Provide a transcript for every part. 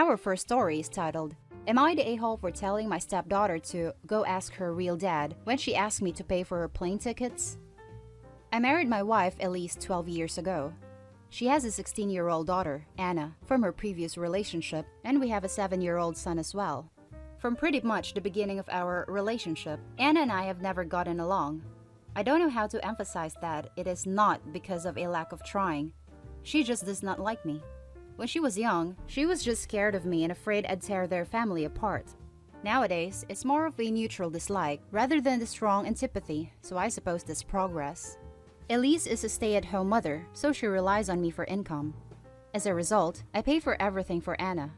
Our first story is titled, Am I the a-hole for telling my stepdaughter to go ask her real dad when she asked me to pay for her plane tickets? I married my wife at least 12 years ago. She has a 16-year-old daughter, Anna, from her previous relationship, and we have a 7-year-old son as well. From pretty much the beginning of our relationship, Anna and I have never gotten along. I don't know how to emphasize that it is not because of a lack of trying. She just does not like me. When she was young, she was just scared of me and afraid I'd tear their family apart. Nowadays, it's more of a neutral dislike rather than the strong antipathy, so I suppose that's progress. Elise is a stay-at-home mother, so she relies on me for income. As a result, I pay for everything for Anna.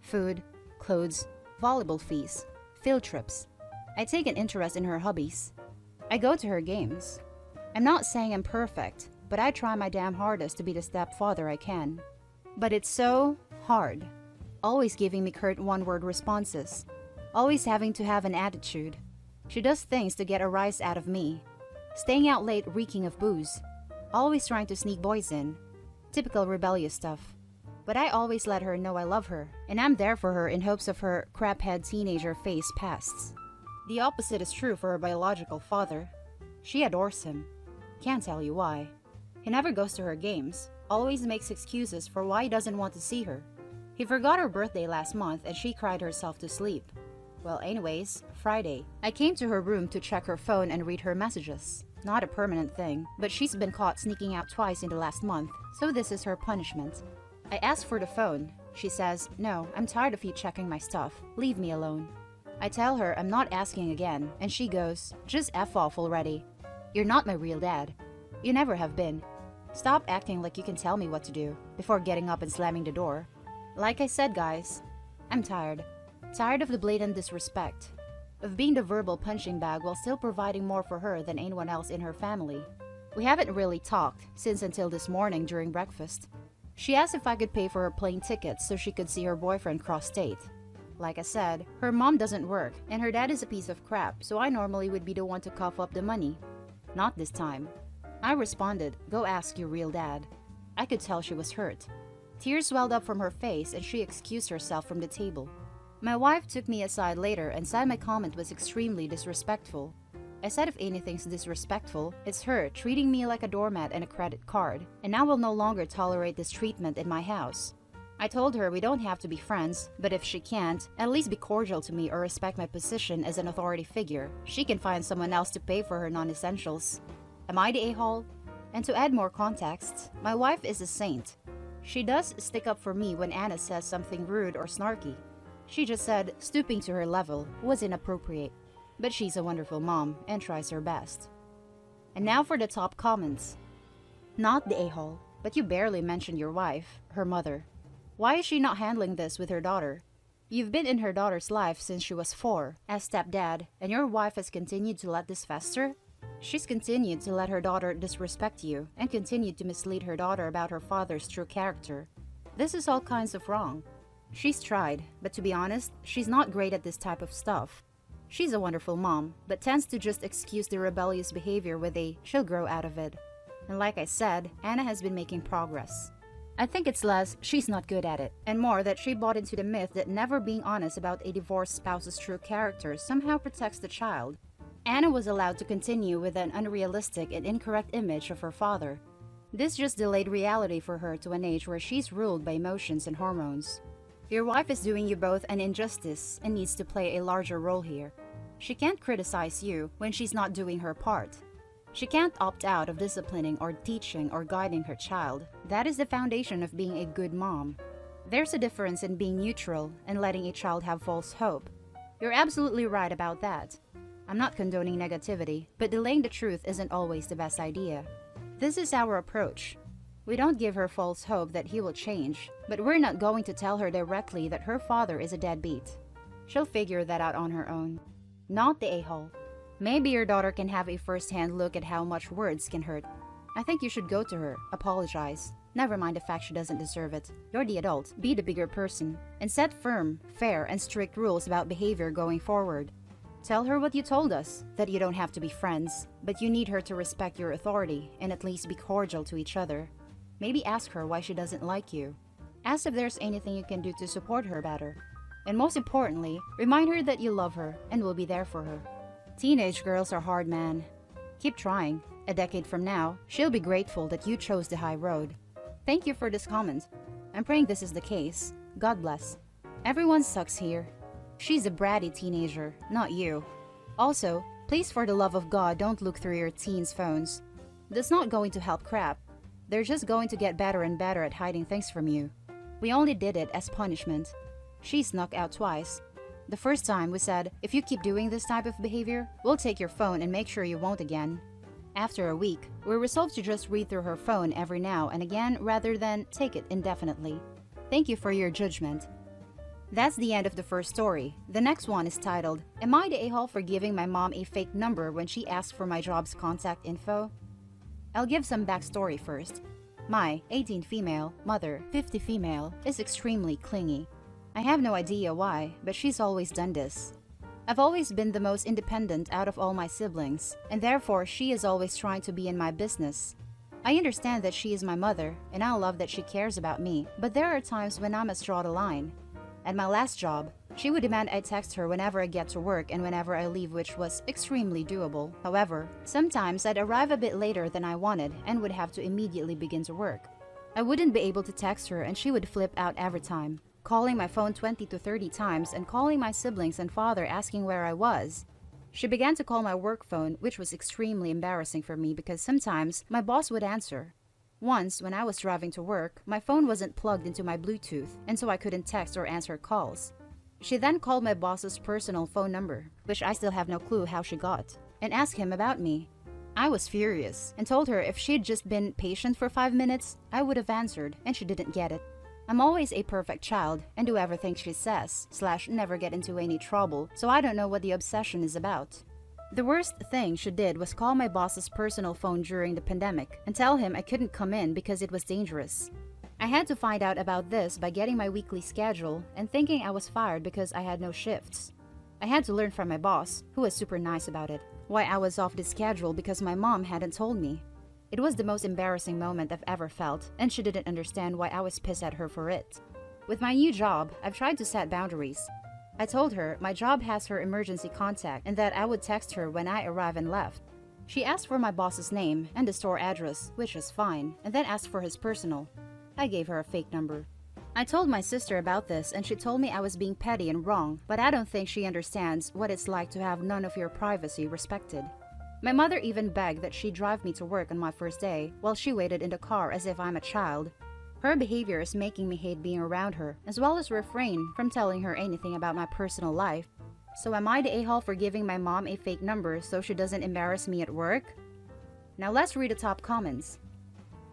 Food, clothes, volleyball fees, field trips. I take an interest in her hobbies. I go to her games. I'm not saying I'm perfect, but I try my damn hardest to be the stepfather I can. But it's so hard. Always giving me curt one-word responses. Always having to have an attitude. She does things to get a rise out of me. Staying out late reeking of booze. Always trying to sneak boys in. Typical rebellious stuff. But I always let her know I love her, and I'm there for her in hopes of her craphead teenager phase passes. The opposite is true for her biological father. She adores him. Can't tell you why. He never goes to her games. Always makes excuses for why he doesn't want to see her. He forgot her birthday last month and she cried herself to sleep. Well, anyways, Friday, I came to her room to check her phone and read her messages. Not a permanent thing, but she's been caught sneaking out twice in the last month, so this is her punishment. I asked for the phone. She says, "No, I'm tired of you checking my stuff. Leave me alone." I tell her I'm not asking again, and she goes, "Just F off already. You're not my real dad. You never have been. Stop acting like you can tell me what to do," before getting up and slamming the door. Like I said, guys, I'm tired. Tired of the blatant disrespect. Of being the verbal punching bag while still providing more for her than anyone else in her family. We haven't really talked since until this morning during breakfast. She asked if I could pay for her plane tickets so she could see her boyfriend cross-state. Like I said, her mom doesn't work and her dad is a piece of crap, so I normally would be the one to cough up the money. Not this time. I responded, "Go ask your real dad." I could tell she was hurt. Tears welled up from her face and she excused herself from the table. My wife took me aside later and said my comment was extremely disrespectful. I said if anything's disrespectful, it's her treating me like a doormat and a credit card, and I will no longer tolerate this treatment in my house. I told her we don't have to be friends, but if she can't, at least be cordial to me or respect my position as an authority figure. She can find someone else to pay for her non-essentials. Am I the a-hole? And to add more context, my wife is a saint. She does stick up for me when Anna says something rude or snarky. She just said stooping to her level was inappropriate. But she's a wonderful mom and tries her best. And now for the top comments. Not the a-hole, but you barely mentioned your wife, her mother. Why is she not handling this with her daughter? You've been in her daughter's life since she was 4, as stepdad, and your wife has continued to let this fester? She's continued to let her daughter disrespect you and continued to mislead her daughter about her father's true character. This is all kinds of wrong. She's tried, but to be honest, she's not great at this type of stuff. She's a wonderful mom, but tends to just excuse the rebellious behavior with a "she'll grow out of it." And like I said, Anna has been making progress. I think it's less she's not good at it, and more that she bought into the myth that never being honest about a divorced spouse's true character somehow protects the child. Anna was allowed to continue with an unrealistic and incorrect image of her father. This just delayed reality for her to an age where she's ruled by emotions and hormones. Your wife is doing you both an injustice and needs to play a larger role here. She can't criticize you when she's not doing her part. She can't opt out of disciplining or teaching or guiding her child. That is the foundation of being a good mom. There's a difference in being neutral and letting a child have false hope. You're absolutely right about that. I'm not condoning negativity, but delaying the truth isn't always the best idea. This is our approach. We don't give her false hope that he will change, but we're not going to tell her directly that her father is a deadbeat. She'll figure that out on her own. Not the a-hole. Maybe your daughter can have a first-hand look at how much words can hurt. I think you should go to her, apologize. Never mind the fact she doesn't deserve it. You're the adult, be the bigger person, and set firm, fair, and strict rules about behavior going forward. Tell her what you told us, that you don't have to be friends, but you need her to respect your authority and at least be cordial to each other. Maybe ask her why she doesn't like you. Ask if there's anything you can do to support her better. And most importantly, remind her that you love her and will be there for her. Teenage girls are hard, man. Keep trying. A decade from now, she'll be grateful that you chose the high road. Thank you for this comment. I'm praying this is the case. God bless. Everyone sucks here. She's a bratty teenager, not you. Also, please for the love of God don't look through your teens' phones. That's not going to help crap. They're just going to get better and better at hiding things from you. We only did it as punishment. She snuck out twice. The first time we said, if you keep doing this type of behavior, we'll take your phone and make sure you won't again. After a week, we resolved to just read through her phone every now and again rather than take it indefinitely. Thank you for your judgment. That's the end of the first story. The next one is titled, Am I the a-hole for giving my mom a fake number when she asked for my job's contact info? I'll give some backstory first. My 18 female, mother, 50 female, is extremely clingy. I have no idea why, but she's always done this. I've always been the most independent out of all my siblings, and therefore she is always trying to be in my business. I understand that she is my mother, and I love that she cares about me, but there are times when I must draw the line. At my last job, she would demand I text her whenever I get to work and whenever I leave, which was extremely doable. However, sometimes I'd arrive a bit later than I wanted and would have to immediately begin to work. I wouldn't be able to text her and she would flip out every time, calling my phone 20 to 30 times and calling my siblings and father asking where I was. She began to call my work phone, which was extremely embarrassing for me because sometimes my boss would answer. Once, when I was driving to work, my phone wasn't plugged into my Bluetooth, and so I couldn't text or answer calls. She then called my boss's personal phone number, which I still have no clue how she got, and asked him about me. I was furious and told her if she'd just been patient for 5 minutes, I would have answered, and she didn't get it. I'm always a perfect child and do everything she says, / never get into any trouble, so I don't know what the obsession is about. The worst thing she did was call my boss's personal phone during the pandemic and tell him I couldn't come in because it was dangerous. I had to find out about this by getting my weekly schedule and thinking I was fired because I had no shifts. I had to learn from my boss, who was super nice about it, why I was off the schedule because my mom hadn't told me. It was the most embarrassing moment I've ever felt, and she didn't understand why I was pissed at her for it. With my new job, I've tried to set boundaries. I told her my job has her emergency contact and that I would text her when I arrive and left. She asked for my boss's name and the store address, which was fine, and then asked for his personal. I gave her a fake number. I told my sister about this and she told me I was being petty and wrong, but I don't think she understands what it's like to have none of your privacy respected. My mother even begged that she drive me to work on my first day while she waited in the car as if I'm a child. Her behavior is making me hate being around her, as well as refrain from telling her anything about my personal life. So am I the a-hole for giving my mom a fake number so she doesn't embarrass me at work? Now let's read the top comments.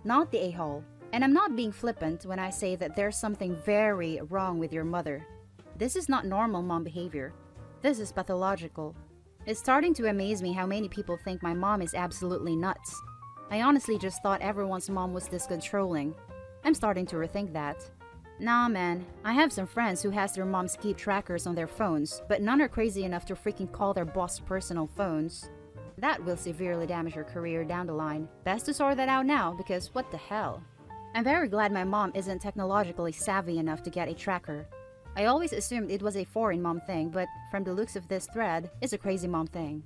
Not the a-hole. And I'm not being flippant when I say that there's something very wrong with your mother. This is not normal mom behavior. This is pathological. It's starting to amaze me how many people think my mom is absolutely nuts. I honestly just thought everyone's mom was this controlling. I'm starting to rethink that. Nah man, I have some friends who has their moms keep trackers on their phones, but none are crazy enough to freaking call their boss personal phones. That will severely damage your career down the line. Best to sort that out now because what the hell. I'm very glad my mom isn't technologically savvy enough to get a tracker. I always assumed it was a foreign mom thing, but from the looks of this thread, it's a crazy mom thing.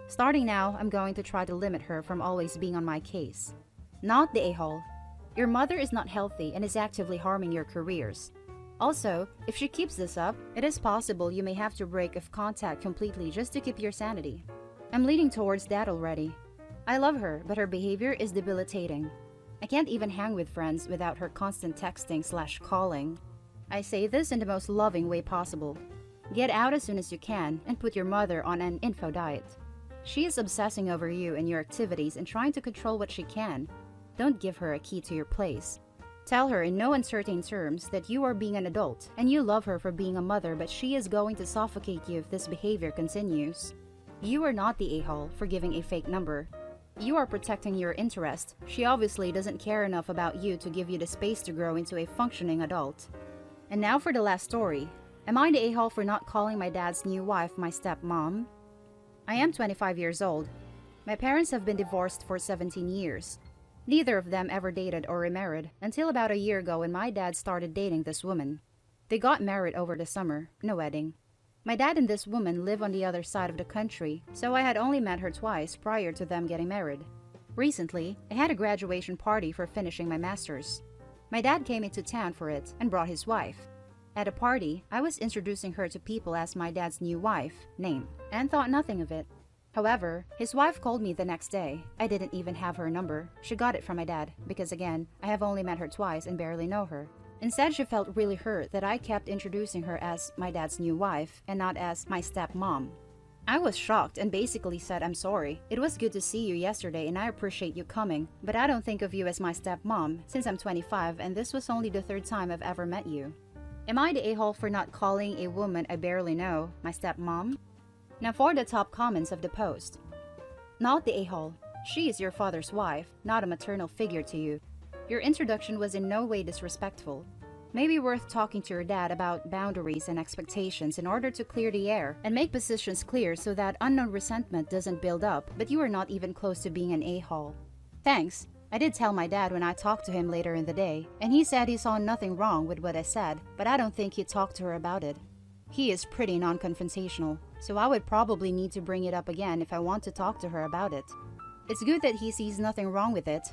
Starting now, I'm going to try to limit her from always being on my case. Not the a-hole. Your mother is not healthy and is actively harming your careers. Also, if she keeps this up, it is possible you may have to break off contact completely just to keep your sanity. I'm leaning towards that already. I love her, but her behavior is debilitating. I can't even hang with friends without her constant texting / calling. I say this in the most loving way possible. Get out as soon as you can and put your mother on an info diet. She is obsessing over you and your activities and trying to control what she can. Don't give her a key to your place. Tell her in no uncertain terms that you are being an adult and you love her for being a mother, but she is going to suffocate you if this behavior continues. You are not the a-hole for giving a fake number. You are protecting your interest. She obviously doesn't care enough about you to give you the space to grow into a functioning adult. And now for the last story. Am I the a-hole for not calling my dad's new wife my stepmom? I am 25 years old. My parents have been divorced for 17 years. Neither of them ever dated or remarried until about a year ago when my dad started dating this woman. They got married over the summer, no wedding. My dad and this woman live on the other side of the country, so I had only met her twice prior to them getting married. Recently, I had a graduation party for finishing my master's. My dad came into town for it and brought his wife. At a party, I was introducing her to people as my dad's new wife, name, and thought nothing of it. However, his wife called me the next day. I didn't even have her number. She got it from my dad because, again, I have only met her twice and barely know her. Instead, she felt really hurt that I kept introducing her as my dad's new wife and not as my stepmom. I was shocked and basically said, "I'm sorry. It was good to see you yesterday and I appreciate you coming, but I don't think of you as my stepmom since I'm 25 and this was only the third time I've ever met you. Am I the a-hole for not calling a woman I barely know my stepmom?" Now for the top comments of the post. Not the a-hole. She is your father's wife, not a maternal figure to you. Your introduction was in no way disrespectful. Maybe worth talking to your dad about boundaries and expectations in order to clear the air and make positions clear so that unknown resentment doesn't build up, but you are not even close to being an a-hole. Thanks. I did tell my dad when I talked to him later in the day, and he said he saw nothing wrong with what I said, but I don't think he talked to her about it. He is pretty non-confrontational, so I would probably need to bring it up again if I want to talk to her about it. It's good that he sees nothing wrong with it.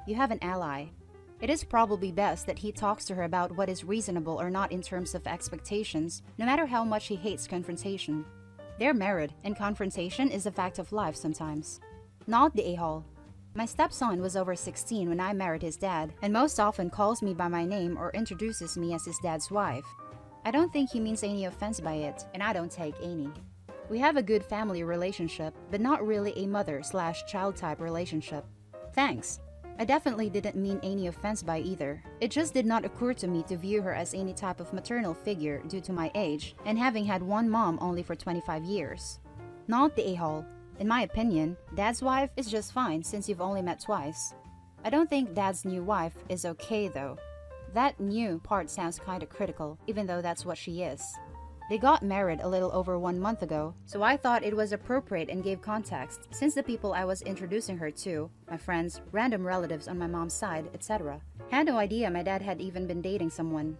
You have an ally. It is probably best that he talks to her about what is reasonable or not in terms of expectations, no matter how much he hates confrontation. They're married, and confrontation is a fact of life sometimes. Not the a-hole. My stepson was over 16 when I married his dad, and most often calls me by my name or introduces me as his dad's wife. I don't think he means any offense by it, and I don't take any. We have a good family relationship, but not really a mother/child type relationship. Thanks. I definitely didn't mean any offense by either. It just did not occur to me to view her as any type of maternal figure due to my age and having had one mom only for 25 years. Not the a-hole. In my opinion, dad's wife is just fine since you've only met twice. I don't think dad's new wife is okay though. That new part sounds kinda critical, even though that's what she is. They got married a little over 1 month ago, so I thought it was appropriate and gave context since the people I was introducing her to, my friends, random relatives on my mom's side, etc., had no idea my dad had even been dating someone.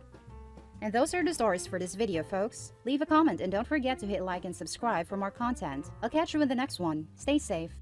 And those are the stories for this video, folks. Leave a comment and don't forget to hit like and subscribe for more content. I'll catch you in the next one. Stay safe.